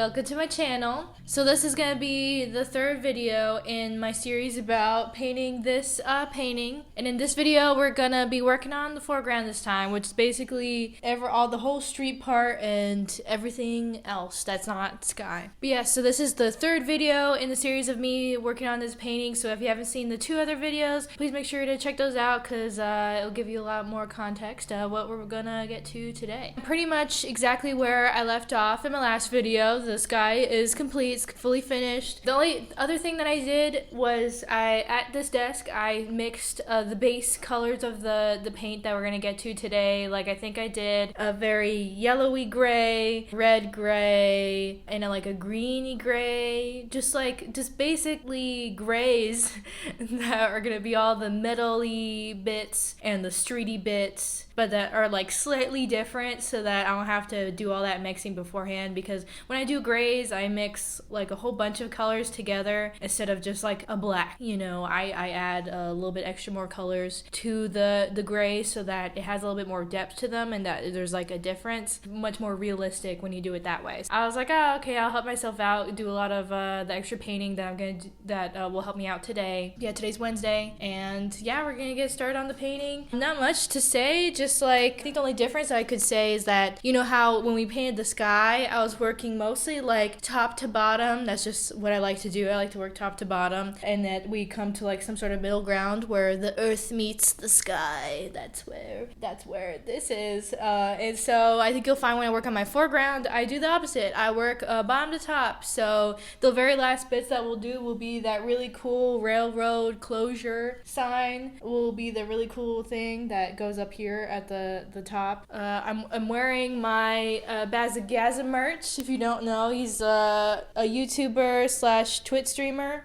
welcome to my channel. So this is going to be the third video in my series about painting this painting. And in this video we're going to be working on the foreground this time, which is basically the whole street part and everything else that's not sky. But yeah, so this is the third video in the series of me working on this painting. So if you haven't seen the two other videos, please make sure to check those out because it'll give you a lot more context what we're going to get to today. Pretty much exactly where I left off in my last video. The sky is complete, it's fully finished. The only other thing that I did was at this desk I mixed the base colors of the paint that we're gonna get to today. Like I think I did a very yellowy gray, red gray, and a greeny gray, just basically grays that are gonna be all the metal-y bits and the streety bits, but that are like slightly different so that I don't have to do all that mixing beforehand, because when I do grays I mix like a whole bunch of colors together instead of just like a black, you know. I add a little bit extra more colors to the gray so that it has a little bit more depth to them and that there's like a difference. Much more realistic when you do it that way. So I was like, oh, okay, I'll help myself out, do a lot of the extra painting that I'm gonna do, that will help me out today. Yeah, today's Wednesday, and yeah, we're gonna get started on the painting. Not much to say, just like I think the only difference I could say is that, you know how when we painted the sky I was working mostly like top to bottom. That's just what I like to do. I like to work top to bottom, and that we come to like some sort of middle ground where the earth meets the sky. That's where this is, and so I think you'll find when I work on my foreground I do the opposite. I work bottom to top. So the very last bits that we'll do will be that really cool railroad closure sign, will be the really cool thing that goes up here at the top. I'm wearing my bazza merch. If you don't know, he's a YouTuber slash Twitch streamer.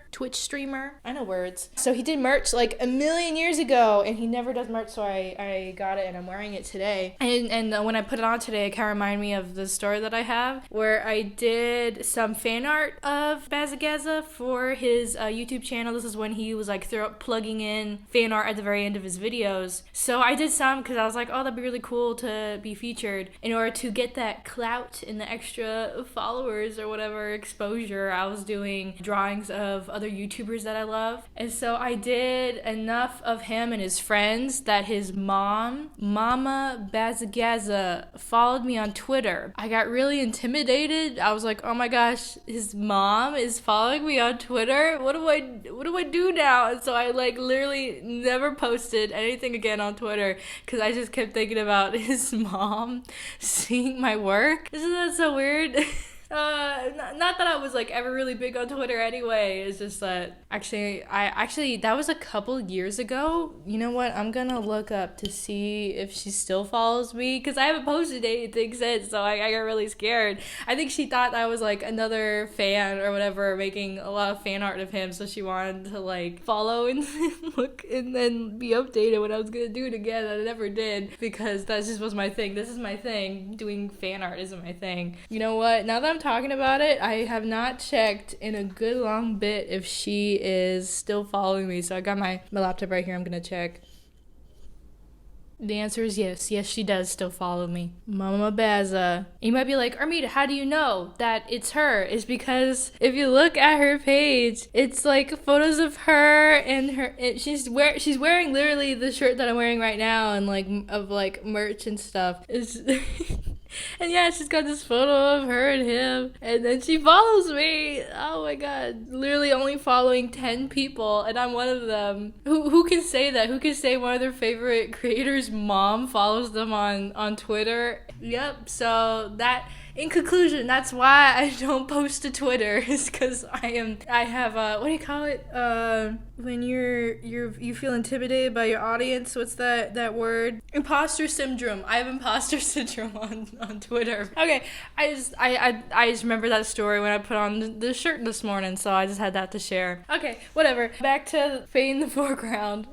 I know words. So he did merch like a million years ago, and he never does merch, so I got it and I'm wearing it today. And when I put it on today, it kind of reminded me of the story that I have where I did some fan art of Bazza for his YouTube channel. This is when he was like plugging in fan art at the very end of his videos. So I did some because I was like, oh, that'd be really cool to be featured. In order to get that clout and the extra followers or whatever exposure, I was doing drawings of other YouTubers that I love. And so I did enough of him and his friends that his mom, Mama Bazza, followed me on Twitter. I got really intimidated. I was like, oh my gosh, his mom is following me on Twitter? What do I do now? And so I like literally never posted anything again on Twitter because I just kept thinking about his mom seeing my work. Isn't that so weird? Not that I was like ever really big on Twitter anyway. It's just that actually that was a couple years ago. You know what, I'm gonna look up to see if she still follows me because I haven't posted anything since, so I got really scared. I think she thought I was like another fan or whatever making a lot of fan art of him, so she wanted to like follow and look and then be updated when I was gonna do it again. I never did because that just was my thing. This is my thing. Doing fan art isn't my thing. You know what, now that I'm talking about it, I have not checked in a good long bit if she is still following me, so I got my laptop right here. I'm gonna check. The answer is yes. Yes, she does still follow me. Mama Bazza. You might be like, Armida, how do you know that it's her? It's because if you look at her page, it's like photos of her and she's wearing literally the shirt that I'm wearing right now, and like of like merch and stuff. It's and yeah, she's got this photo of her and him, and then she follows me. Oh my god, literally only following 10 people, and I'm one of them. Who can say that? Who can say one of their favorite creators' mom follows them on Twitter? Yep, so that, in conclusion, that's why I don't post to Twitter, is because I have what do you call it? When you feel intimidated by your audience, what's that word? Imposter syndrome. I have imposter syndrome on Twitter. Okay, I just remember that story when I put on the shirt this morning, so I just had that to share. Okay, whatever. Back to painting the foreground.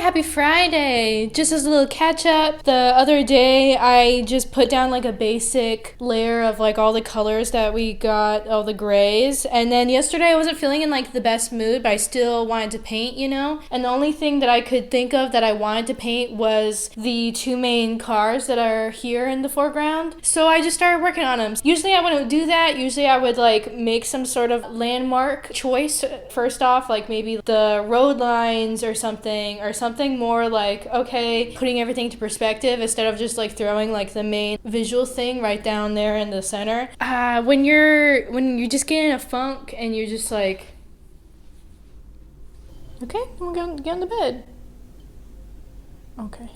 happy Friday. Just as a little catch up, the other day I just put down like a basic layer of like all the colors that we got, all the grays. And then yesterday I wasn't feeling in like the best mood, but I still wanted to paint, you know? And the only thing that I could think of that I wanted to paint was the two main cars that are here in the foreground. So I just started working on them. Usually I wouldn't do that. Usually I would like make some sort of landmark choice first off, like maybe the road lines or something more like, okay, putting everything to perspective instead of just like throwing like the main visual thing right down there in the center. When you're just getting a funk and you're just like, okay, I'm gonna get on the bed. Okay.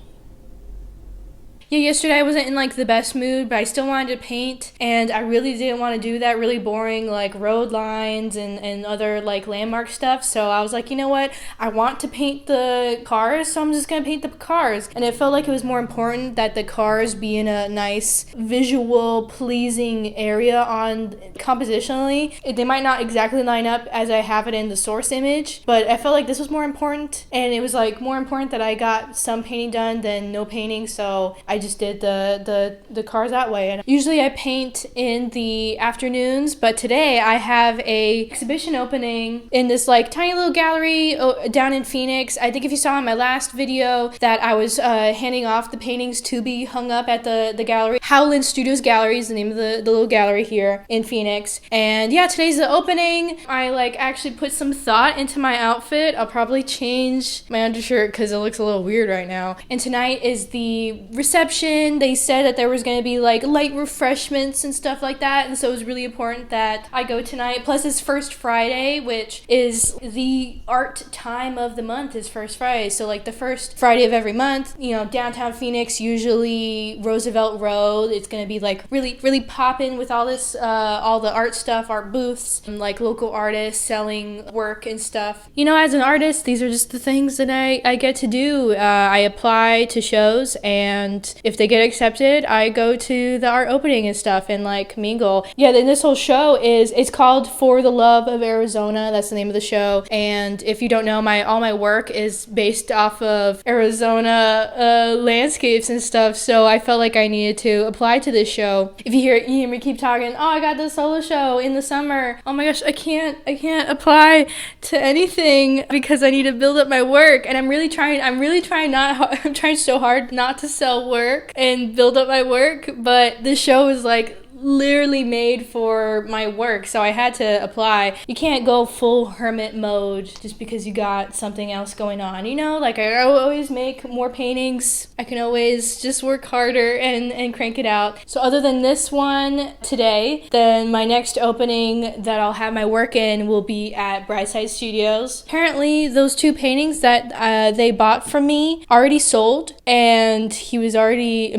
Yeah, yesterday I wasn't in like the best mood, but I still wanted to paint, and I really didn't want to do that really boring like road lines and other like landmark stuff. So I was like, you know what? I want to paint the cars, so I'm just gonna paint the cars. And it felt like it was more important that the cars be in a nice visual pleasing area on compositionally. They might not exactly line up as I have it in the source image, but I felt like this was more important, and it was like more important that I got some painting done than no painting. So I just did the cars that way. And usually I paint in the afternoons, but today I have a exhibition opening in this like tiny little gallery down in Phoenix. I think if you saw in my last video that I was handing off the paintings to be hung up at the gallery. Howland Studios Gallery is the name of the little gallery here in Phoenix. And yeah, today's the opening. I like actually put some thought into my outfit. I'll probably change my undershirt because it looks a little weird right now. And tonight is the reception. They said that there was going to be like light refreshments and stuff like that, and so it was really important that I go tonight. Plus it's First Friday, which is the art time of the month, is First Friday. So like the first Friday of every month, you know, downtown Phoenix, usually Roosevelt Road, it's going to be like really popping with all this all the art stuff, art booths, and like local artists selling work and stuff. You know, as an artist, these are just the things that I get to do. I apply to shows, and if they get accepted, I go to the art opening and stuff and like mingle. Yeah, then this whole show it's called For the Love of Arizona. That's the name of the show. And if you don't know, all my work is based off of Arizona landscapes and stuff. So I felt like I needed to apply to this show. If you hear me keep talking, oh, I got this solo show in the summer. Oh my gosh, I can't apply to anything because I need to build up my work. And I'm trying so hard not to sell work and build up my work, but the show is like literally made for my work, so I had to apply. You can't go full hermit mode just because you got something else going on, you know? Like I always make more paintings. I can always just work harder and crank it out. So other than this one today, then my next opening that I'll have my work in will be at Brightside Studios. Apparently those two paintings that they bought from me already sold, and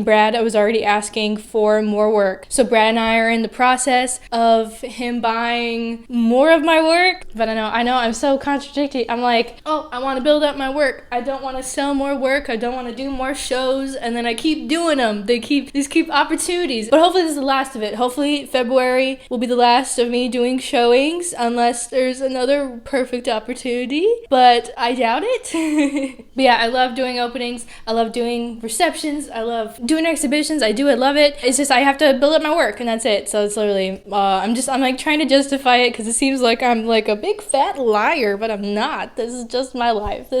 Brad was already asking for more work. So Brad and I are in the process of him buying more of my work. But I know I'm so contradictory. I'm like, oh, I want to build up my work. I don't want to sell more work. I don't want to do more shows. And then I keep doing them. These keep opportunities. But hopefully this is the last of it. Hopefully February will be the last of me doing showings unless there's another perfect opportunity. But I doubt it. But yeah, I love doing openings. I love doing receptions. I love doing exhibitions. I love it. It's just I have to build up my work, and that's it. So it's literally I'm like trying to justify it because it seems like I'm like a big fat liar, but I'm not. This is just my life.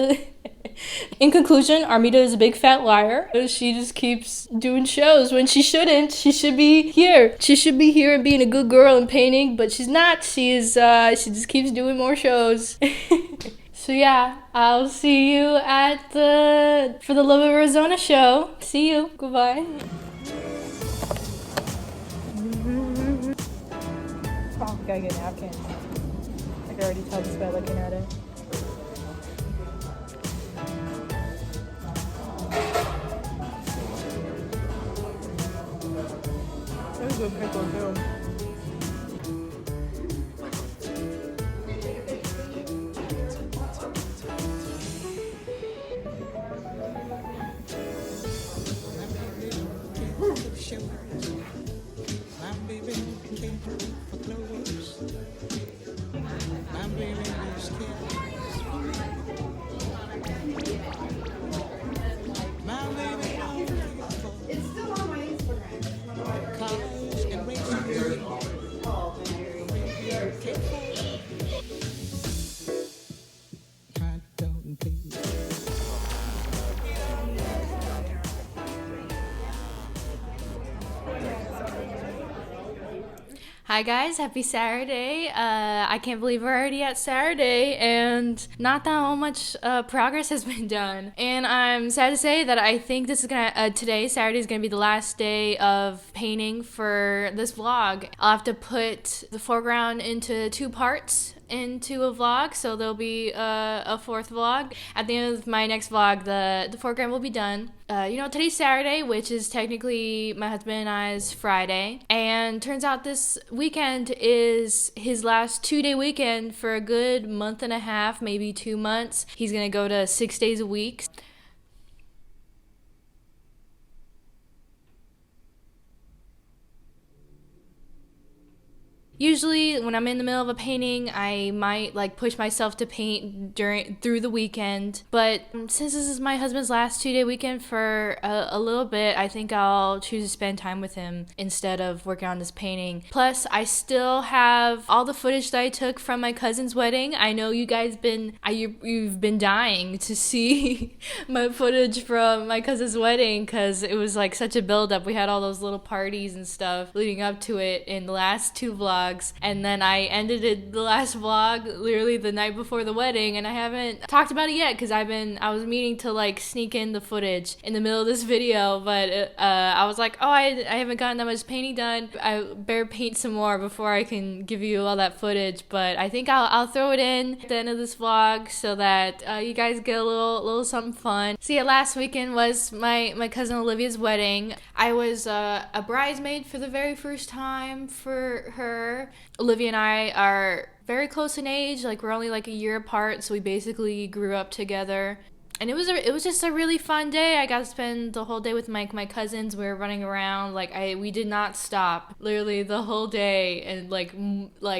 In conclusion, Armida is a big fat liar. She just keeps doing shows when she shouldn't. She should be here. She should be here and being a good girl and painting, but she's not. She just keeps doing more shows. So yeah, I'll see you at the For the Love of Arizona show. See you. Goodbye. Oh, gotta get napkins. I can already tell just by looking at it. That was a good pickle too. Hi guys, happy Saturday. I can't believe we're already at Saturday and not that much progress has been done. And I'm sad to say that I think this is today, Saturday, is gonna be the last day of painting for this vlog. I'll have to put the foreground into 2 parts into a vlog, so there'll be a fourth vlog. At the end of my next vlog, the foreground will be done. Today's Saturday, which is technically my husband and I's Friday, and turns out this weekend is his last 2-day weekend for a good month and a half, maybe 2 months. He's gonna go to 6 days a week. Usually when I'm in the middle of a painting, I might push myself to paint through the weekend. But since this is my husband's last 2-day weekend for a little bit, I think I'll choose to spend time with him instead of working on this painting. Plus, I still have all the footage that I took from my cousin's wedding. I know you guys you've been dying to see my footage from my cousin's wedding because it was such a build-up. We had all those little parties and stuff leading up to it in the last 2 vlogs. And then I ended the last vlog literally the night before the wedding, and I haven't talked about it yet because I was meaning to sneak in the footage in the middle of this video, but I was like, oh, I haven't gotten that much painting done. I better paint some more before I can give you all that footage. But I think I'll throw it in at the end of this vlog so that you guys get a little something fun. So yeah, last weekend was my cousin Olivia's wedding. I was a bridesmaid for the very first time for her. Olivia and I are very close in age, we're only a year apart, so we basically grew up together. And it was just a really fun day. I got to spend the whole day with my cousins. We were running around we did not stop literally the whole day, and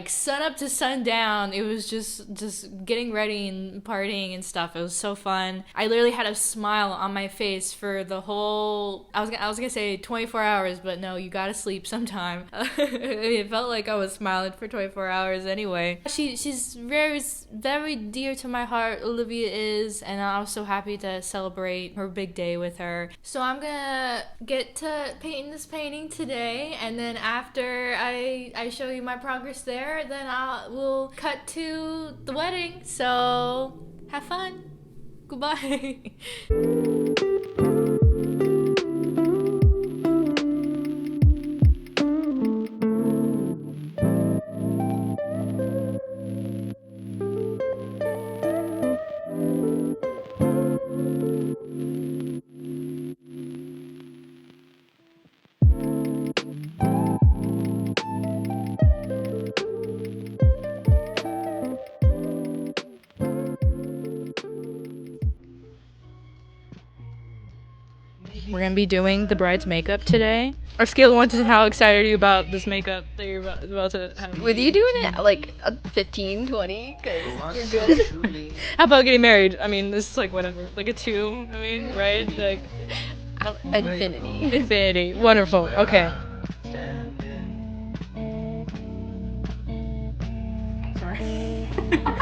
sun up to sundown. It was just getting ready and partying and stuff. It was so fun. I literally had a smile on my face for the whole. I was gonna say 24 hours, but no, you gotta sleep sometime. It felt like I was smiling for 24 hours anyway. She's very very dear to my heart. Olivia is, and I was so happy to celebrate her big day with her. So I'm gonna get to painting this painting today, and then after I show you my progress there, then we'll cut to the wedding. So have fun. Goodbye. We're gonna be doing the bride's makeup today. Our scale of 1 to 10, how excited are you about this makeup that you're about to have? With you doing it a 15, 20, because you're good. How about getting married? I mean, this is whatever, a 2. I mean, right? Infinity. Infinity. Wonderful. Okay. Sorry.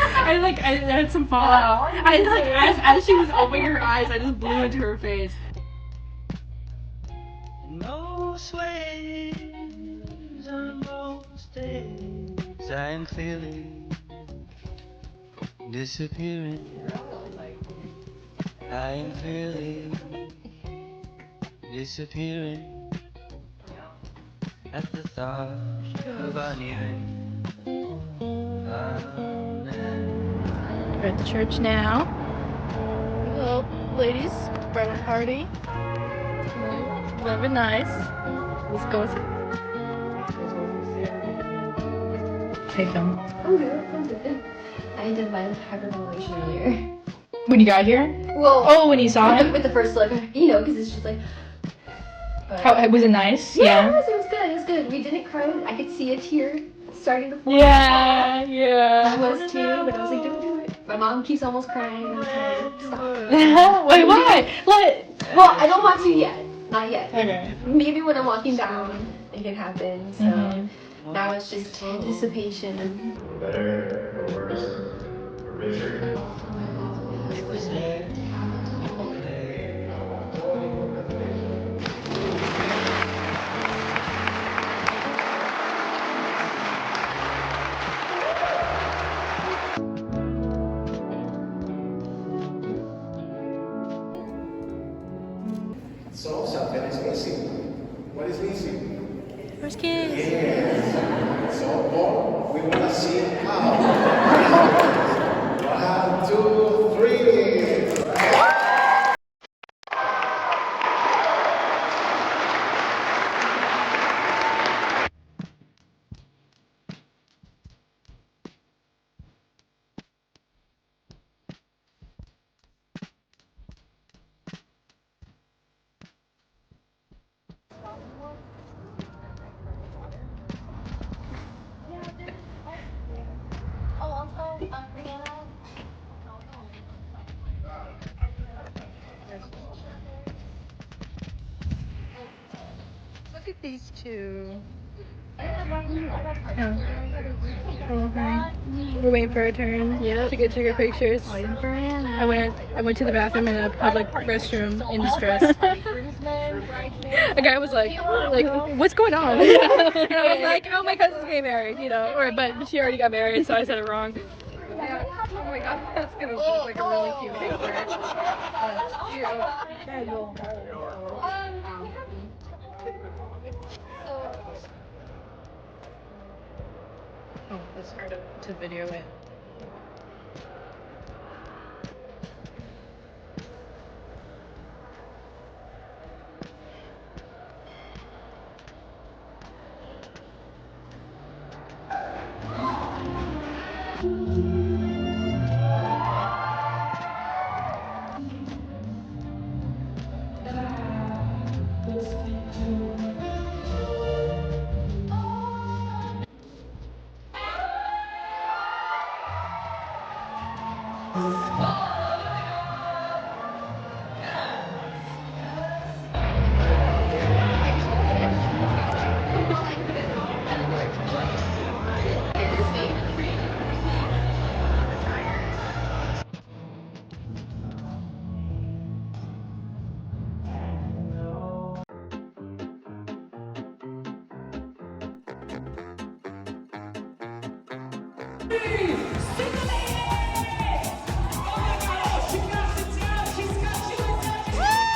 I had some fallout. As she was opening her eyes, I just blew into her face. Most ways, on most days, I'm feeling disappearing. I'm feeling disappearing at the thought of uneven. We're at the church now. Well, ladies, bridal party. Very nice. Let's go. Hey, film. Oh, good. I did my hyperventilation earlier. When you got here? Well, Oh, when you saw him? with the first look, because it's just like. How was it nice? Yeah, it was good. It was good. We didn't cry. I could see a tear starting to fall. Yeah. I was too, but I was like, don't do it. My mom keeps almost crying. I'm like, stop. Wait, why? What? Well, I don't want to yet. Not yet. Okay. Maybe when I'm walking down, it can happen. So now it's just anticipation. Better or worse or richer? It was there. something is missing. What is missing? First kiss. Yes. So, we want to see how. 1, 2, 3. Look at these two. We're waiting for our turn to get took our pictures. Waiting for Hannah. I went to the bathroom in a public restroom in distress. A guy was like, what's going on? And I was like, oh, my cousin's getting married, you know, but she already got married, so I said it wrong. Yeah. Oh my god, that's gonna look like a really cute picture. Oh, that's hard to video it.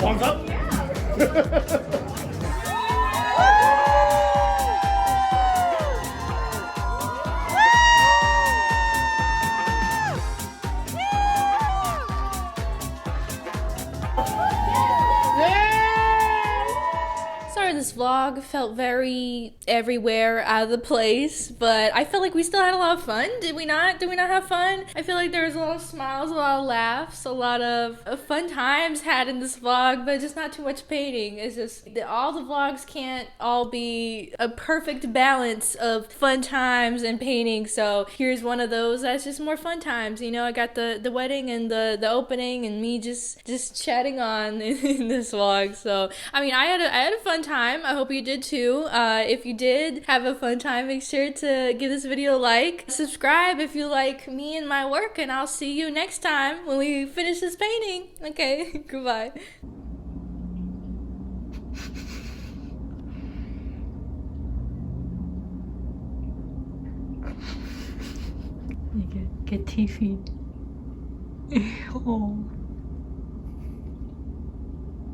Thumbs up. Sorry, this vlog felt very everywhere, out of the place, but I feel like we still had a lot of fun. Did we not? Did we not have fun? I feel like there was a lot of smiles, a lot of laughs, a lot of fun times had in this vlog, but just not too much painting. It's just all the vlogs can't all be a perfect balance of fun times and painting. So here's one of those that's just more fun times. You know, I got the wedding and the opening and me just chatting on in this vlog. So I mean, I had a fun time. I hope you did too. If you did have a fun time, make sure to give this video a like. Subscribe if you like me and my work, and I'll see you next time when we finish this painting. Okay, goodbye. Get teethy. Oh.